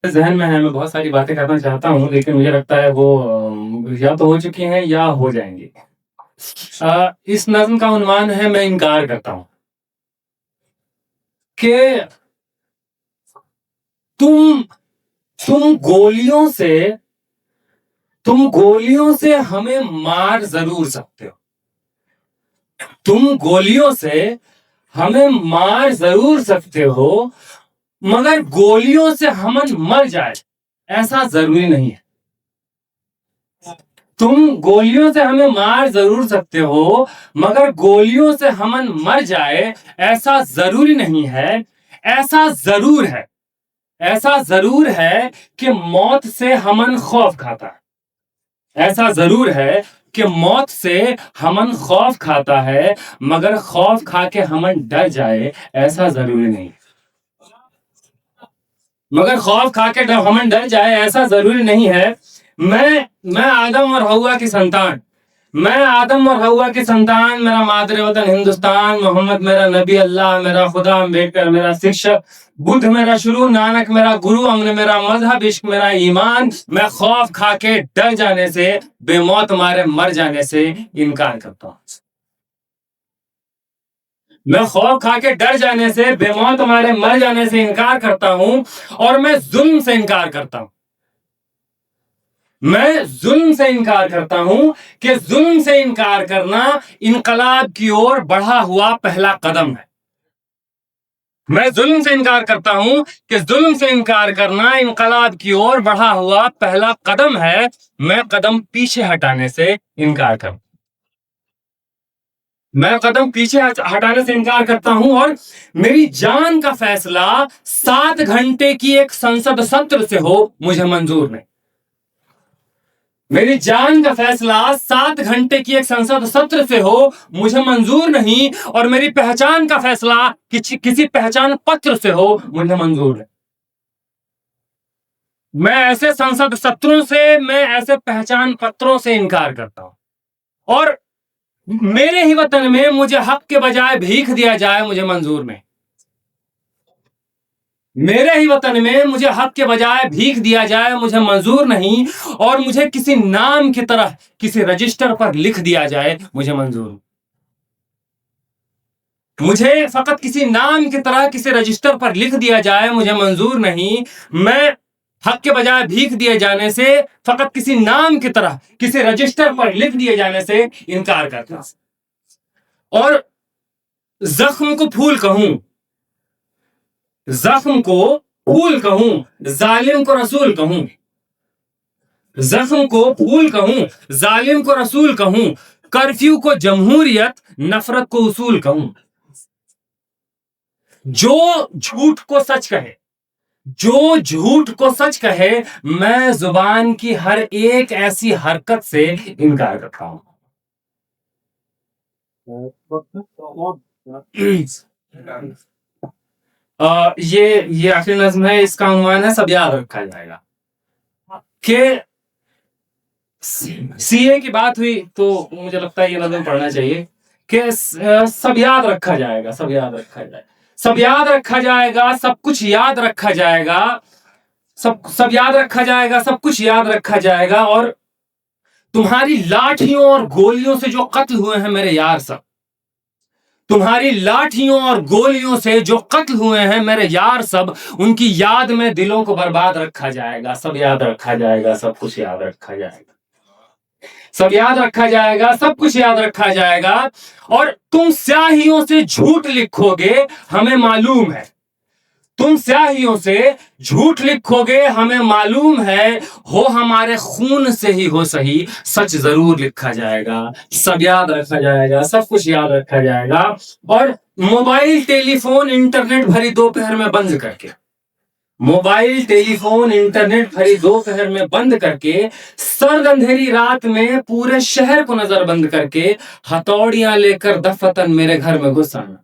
ذہن میں ہے، میں بہت ساری باتیں کرنا چاہتا ہوں لیکن مجھے لگتا ہے وہ یا تو ہو چکی ہیں یا ہو جائیں گی۔ اس نظم کا عنوان ہے میں انکار کرتا ہوں کہ تم تم گولیوں سے تم گولیوں سے ہمیں مار ضرور سکتے ہو، تم گولیوں سے ہمیں مار ضرور سکتے ہو، مگر گولیوں سے ہمن مر جائے ایسا ضروری نہیں ہے۔ تم گولیوں سے ہمیں مار ضرور سکتے ہو، مگر گولیوں سے ہمن مر جائے ایسا ضروری نہیں ہے۔ ایسا ضرور ہے کہ موت سے ہمن خوف کھاتا ہے، ایسا ضرور ہے کہ موت سے ہمن خوف کھاتا ہے، مگر خوف کھا کے ہمن ڈر جائے ایسا ضروری نہیں، مگر خوف کھا کے ہمن ڈر جائے ایسا ضروری نہیں ہے۔ میں آدم اور حوا کی سنتان، میرا مادر وطن ہندوستان، محمد میرا نبی، اللہ میرا خدا، امبیڈکر میرا شکشک، بدھ میرا شروع، نانک میرا گرو، امن میرا مذہب، عشق میرا ایمان۔ میں خوف کھا کے ڈر جانے سے، بے موت مارے مر جانے سے انکار کرتا ہوں۔ میں خوف کھا کے ڈر جانے سے، بے موت مارے مر جانے سے انکار کرتا ہوں، اور میں ظلم سے انکار کرتا ہوں۔ میں ظلم سے انکار کرتا ہوں کہ ظلم سے انکار کرنا انقلاب کی اور بڑھا ہوا پہلا قدم ہے۔ میں ظلم سے انکار کرتا ہوں کہ ظلم سے انکار کرنا انقلاب کی اور بڑھا ہوا پہلا قدم ہے۔ میں قدم پیچھے ہٹانے سے انکار کروں، میں قدم پیچھے ہٹانے سے انکار کرتا ہوں، اور میری جان کا فیصلہ 7 گھنٹے کی ایک سنسد ستر سے ہو مجھے منظور نہیں۔ میری جان کا فیصلہ 7 گھنٹے کی ایک سنسد ستر سے ہو مجھے منظور نہیں، اور میری پہچان کا فیصلہ کسی پہچان پتر سے ہو مجھے منظور ہے۔ میں ایسے سنسد ستروں سے، میں ایسے پہچان پتروں سے انکار کرتا ہوں، اور میرے ہی وطن میں مجھے حق کے بجائے بھیک دیا جائے مجھے منظور نہیں۔ میرے ہی وطن میں مجھے حق کے بجائے بھیک دیا جائے مجھے منظور نہیں، اور مجھے کسی نام کی طرح کسی رجسٹر پر لکھ دیا جائے مجھے منظور نہیں۔ مجھے فقط کسی نام کی طرح کسی رجسٹر پر لکھ دیا جائے مجھے منظور نہیں۔ میں حق کے بجائے بھیک دیے جانے سے، فقط کسی نام کی طرح کسی رجسٹر پر لکھ دیے جانے سے انکار کرتا ہوں، اور زخم کو پھول کہوں، زخم کو پھول کہوں، ظالم کو رسول کہوں، زخم کو پھول کہوں، ظالم کو رسول کہوں، کرفیو کو جمہوریت، نفرت کو اصول کہوں۔ جو جھوٹ کو سچ کہے، جو جھوٹ کو سچ کہے، میں زبان کی ہر ایک ایسی حرکت سے انکار کرتا ہوں۔ یہ آخری نظم ہے، اس کا عنوان ہے سب یاد رکھا جائے گا۔ کہ سی اے کی بات ہوئی تو مجھے لگتا ہے یہ نظم پڑھنا چاہیے کہ سب یاد رکھا جائے گا، سب یاد رکھا جائے گا، سب یاد رکھا جائے گا، سب کچھ یاد رکھا جائے گا، سب یاد رکھا جائے گا، سب کچھ یاد رکھا جائے گا، اور تمہاری لاٹھیوں اور گولیوں سے جو قتل ہوئے ہیں میرے یار سب، تمہاری لاٹھیوں اور گولیوں سے جو قتل ہوئے ہیں میرے یار سب، ان کی یاد میں دلوں کو برباد رکھا جائے گا، سب یاد رکھا جائے گا، سب کچھ یاد رکھا جائے گا، سب یاد رکھا جائے گا، سب کچھ یاد رکھا جائے گا۔ اور تم سیاہیوں سے جھوٹ لکھو گے ہمیں معلوم ہے، تم سیاہیوں سے جھوٹ لکھو گے ہمیں معلوم ہے، ہو ہمارے خون سے ہی ہو صحیح، سچ ضرور لکھا جائے گا، سب یاد رکھا جائے گا، سب کچھ یاد رکھا جائے گا۔ اور موبائل ٹیلی فون انٹرنیٹ بھری دوپہر میں بند کر کے، موبائل ٹیلی فون انٹرنیٹ بھری دوپہر میں بند کر کے، سرد اندھیری رات میں پورے شہر کو نظر بند کر کے، ہتھوڑیاں لے کر دفتن میرے گھر میں گھس آنا،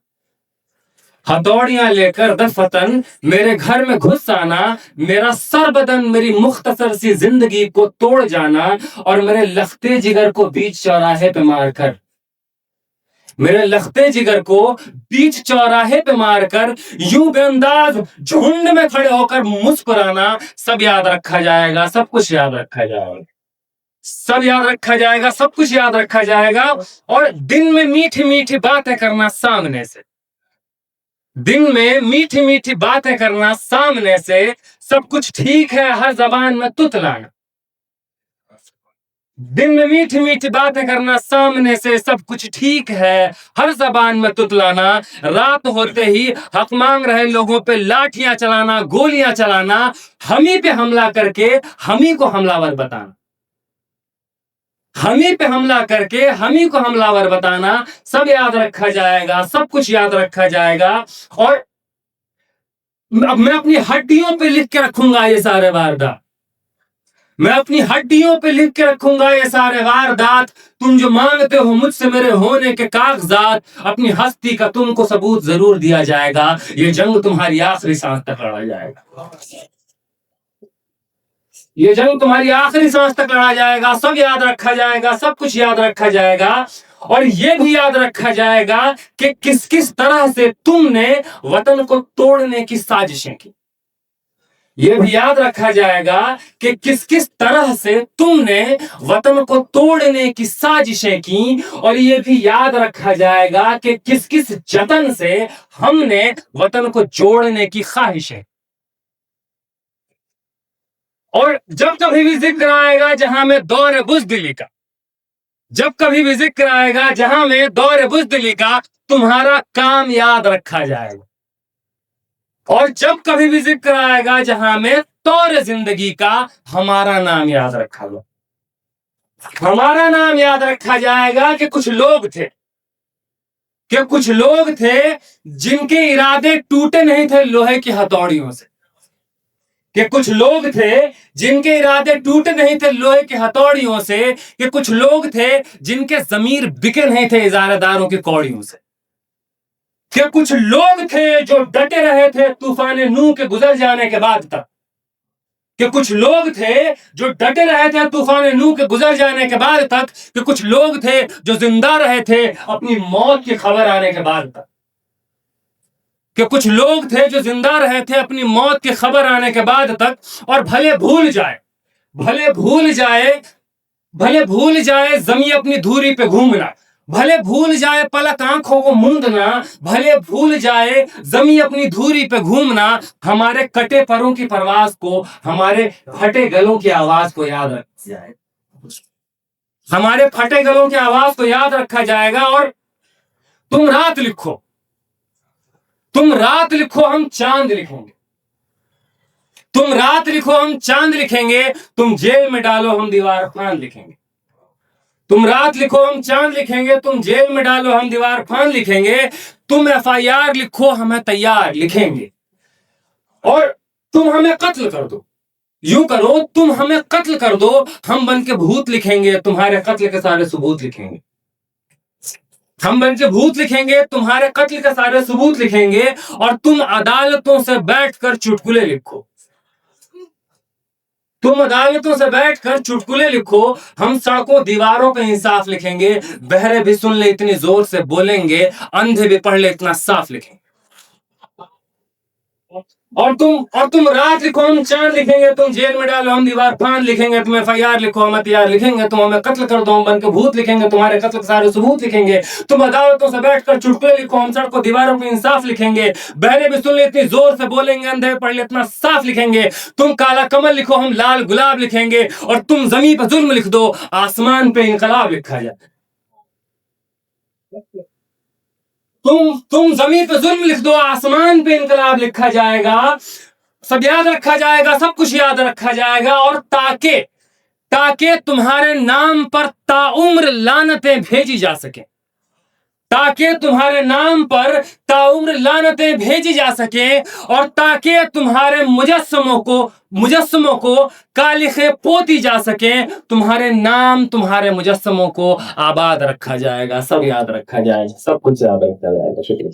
ہتھوڑیاں لے کر دفتن میرے گھر میں گھس آنا، میرا سر بدن میری مختصر سی زندگی کو توڑ جانا، اور میرے لختے جگر کو بیچ چوراہے پہ مار کر میرے لختے جگر کو بیچ چوراہے پہ مار کر یوں بے انداز جھنڈ میں کھڑے ہو کر مسکرانا، سب یاد رکھا جائے گا، سب کچھ یاد رکھا جائے گا، سب یاد رکھا جائے گا، سب کچھ یاد رکھا جائے گا۔ اور دن میں میٹھی میٹھی باتیں کرنا سامنے سے، دن میں میٹھی میٹھی باتیں کرنا سامنے سے، سب کچھ ٹھیک ہے ہر زبان میں تتلانا، دن میں میٹھی میٹھی باتیں کرنا سامنے سے، سب کچھ ٹھیک ہے ہر زبان میں تتلانا، رات ہوتے ہی حق مانگ رہے لوگوں پہ لاٹھیاں چلانا، گولیاں چلانا، ہمیں پہ حملہ کر کے ہمیں کو حملہ ور بتانا، ہمیں پہ حملہ کر کے ہمیں کو حملہ ور بتانا، سب یاد رکھا جائے گا، سب کچھ یاد رکھا جائے گا۔ اور میں اپنی ہڈیوں پہ لکھ کے رکھوں گا یہ سارے واردات، میں اپنی ہڈیوں پہ لکھ کے رکھوں گا یہ سارے واردات، تم جو مانگتے ہو مجھ سے میرے ہونے کے کاغذات، اپنی ہستی کا تم کو ثبوت ضرور دیا جائے گا، یہ جنگ تمہاری آخری سانس تک لڑا جائے گا، یہ جنگ تمہاری آخری سانس تک لڑا جائے گا، سب یاد رکھا جائے گا، سب کچھ یاد رکھا جائے گا۔ اور یہ بھی یاد رکھا جائے گا کہ کس کس طرح سے تم نے وطن کو توڑنے کی سازشیں کی، یہ بھی یاد رکھا جائے گا کہ کس کس طرح سے تم نے وطن کو توڑنے کی سازشیں کی، اور یہ بھی یاد رکھا جائے گا کہ کس کس جتن سے ہم نے وطن کو جوڑنے کی خواہشیں۔ اور جب کبھی بھی ذکر آئے گا جہاں میں دور بزدلی کا، جب کبھی بھی ذکر آئے گا جہاں میں دور بزدلی کا، تمہارا کام یاد رکھا جائے گا، اور جب کبھی بھی ذکر آئے گا جہاں میں طور زندگی کا، ہمارا نام یاد رکھا گا، ہمارا نام یاد رکھا جائے گا کہ کچھ لوگ تھے، کہ کچھ لوگ تھے جن کے ارادے ٹوٹے نہیں تھے لوہے کی ہتھوڑیوں سے، کہ کچھ لوگ تھے جن کے ارادے ٹوٹے نہیں تھے لوہے کی ہتھوڑیوں سے، کہ کچھ لوگ تھے جن کے ضمیر بکے نہیں تھے اجارہ داروں کی کوڑیوں سے، کہ کچھ لوگ تھے جو ڈٹے رہے تھے طوفان نوح کے گزر جانے کے بعد تک، کہ کچھ لوگ تھے جو ڈٹے رہے تھے طوفان نوح کے گزر جانے کے بعد تک، کہ کچھ لوگ تھے جو زندہ رہے تھے اپنی موت کی خبر آنے کے بعد تک، کہ کچھ لوگ تھے جو زندہ رہے تھے اپنی موت کی خبر آنے کے بعد تک، اور بھلے بھول جائے، بھلے بھول جائے، بھلے بھول جائے زمیں اپنی دھوری پہ گھومنا، بھلے بھول جائے پلک آنکھوں کو موندنا، بھلے بھول جائے زمیں اپنی دھوری پہ گھومنا، ہمارے کٹے پروں کی پرواز کو، ہمارے پھٹے گلوں کی آواز کو یاد رکھا جائے گا، ہمارے پھٹے گلوں کی آواز کو یاد رکھا جائے گا۔ اور تم رات لکھو، تم رات لکھو ہم چاند لکھیں گے، تم رات لکھو ہم چاند لکھیں گے، تم جیل میں ڈالو ہم دیوار فان لکھیں گے، تم رات لکھو ہم چاند لکھیں گے، تم جیل میں ڈالو ہم دیوار فان لکھیں گے، تم FIR لکھو ہمیں تیار لکھیں گے، اور تم ہمیں قتل کر دو، یوں کرو تم ہمیں قتل کر دو، ہم بن کے بھوت لکھیں گے، تمہارے قتل کے سارے ثبوت لکھیں گے، ہم بن کے بھوت لکھیں گے، تمہارے قتل کے سارے ثبوت لکھیں گے، اور تم عدالتوں سے بیٹھ کر چٹکلے لکھو، تم عدالتوں سے بیٹھ کر چٹکلے لکھو، ہم سڑکوں دیواروں پہ انصاف لکھیں گے، بہرے بھی سن لے اتنی زور سے بولیں گے، اندھے بھی پڑھ لے اتنا صاف لکھیں گے، اور تم رات لکھو ہم چاند لکھیں گے، تم جیل میں ڈالو ہم دیوار فان لکھیں گے، تم FIR لکھو ہم ہتھیار لکھیں گے، تم ہمیں قتل کر دو ہم بن کے بھوت لکھیں گے، تمہارے قتل کے سارے ثبوت لکھیں گے، تم عدالتوں سے بیٹھ کر چٹکلے لکھو، ہم سڑکوں دیواروں پہ انصاف لکھیں گے، بہرے بھی سن لے اتنی زور سے بولیں گے، اندھے پڑھ لے اتنا صاف لکھیں گے، تم کالا کمل لکھو ہم لال گلاب لکھیں گے، اور تم زمین پہ ظلم لکھ دو آسمان پہ انقلاب لکھا جائے، تم زمین پہ ظلم لکھ دو آسمان پہ انقلاب لکھا جائے گا، سب یاد رکھا جائے گا، سب کچھ یاد رکھا جائے گا۔ اور تاکہ تمہارے نام پر تاعمر لعنتیں بھیجی جا سکیں، تاکہ تمہارے نام پر تاعمر لعنتیں بھیجی جا سکیں، اور تاکہ تمہارے مجسموں کو کالخیں پوتی جا سکیں، تمہارے نام تمہارے مجسموں کو آباد رکھا جائے گا، سب یاد رکھا جائے گا، سب کچھ یاد رکھا جائے گا۔ شکریہ۔